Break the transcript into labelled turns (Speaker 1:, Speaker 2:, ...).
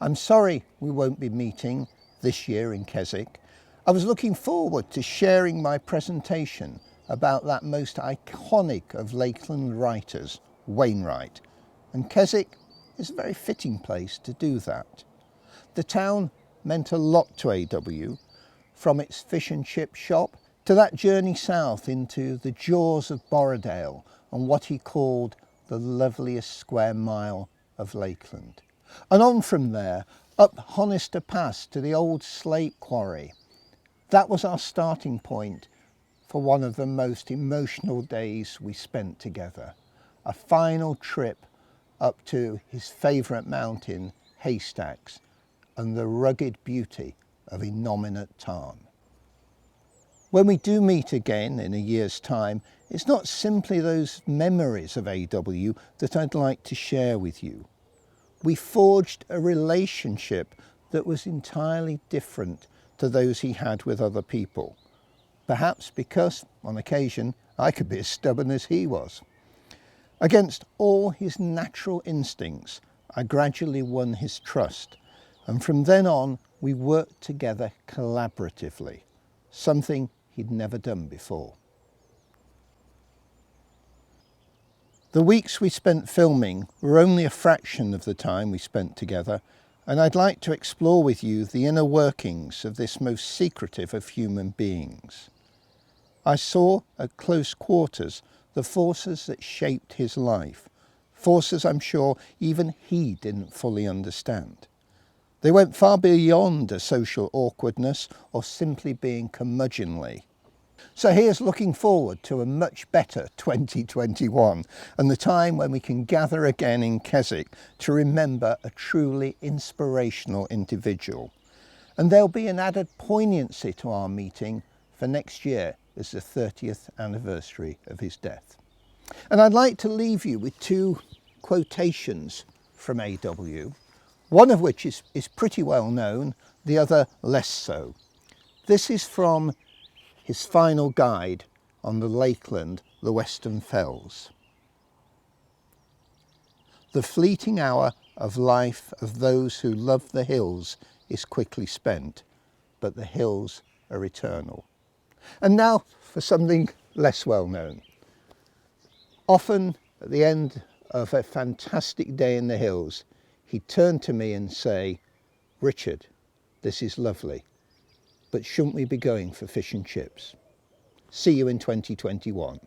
Speaker 1: I'm sorry we won't be meeting this year in Keswick. I was looking forward to sharing my presentation about that most iconic of Lakeland writers, Wainwright, and Keswick is a very fitting place to do that. The town meant a lot to AW, from its fish and chip shop to that journey south into the jaws of Borrowdale and what he called the loveliest square mile of Lakeland. And on from there, up Honister Pass to the old slate quarry. That was our starting point for one of the most emotional days we spent together. A final trip up to his favourite mountain, Haystacks, and the rugged beauty of Innominate Tarn. When we do meet again in a year's time, it's not simply those memories of AW that I'd like to share with you. We forged a relationship that was entirely different to those he had with other people. Perhaps because, on occasion, I could be as stubborn as he was. Against all his natural instincts, I gradually won his trust, and from then on we worked together collaboratively, something he'd never done before. The weeks we spent filming were only a fraction of the time we spent together, and I'd like to explore with you the inner workings of this most secretive of human beings. I saw at close quarters the forces that shaped his life, forces I'm sure even he didn't fully understand. They went far beyond a social awkwardness or simply being curmudgeonly. So here's looking forward to a much better 2021 and the time when we can gather again in Keswick to remember a truly inspirational individual. And there'll be an added poignancy to our meeting for next year as the 30th anniversary of his death. And I'd like to leave you with two quotations from AW, one of which is pretty well known, the other less so. This is from his final guide on the Lakeland, the Western Fells. The fleeting hour of life of those who love the hills is quickly spent, but the hills are eternal. And now for something less well known. Often at the end of a fantastic day in the hills, he'd turn to me and say, "Richard, this is lovely, but shouldn't we be going for fish and chips?" See you in 2021.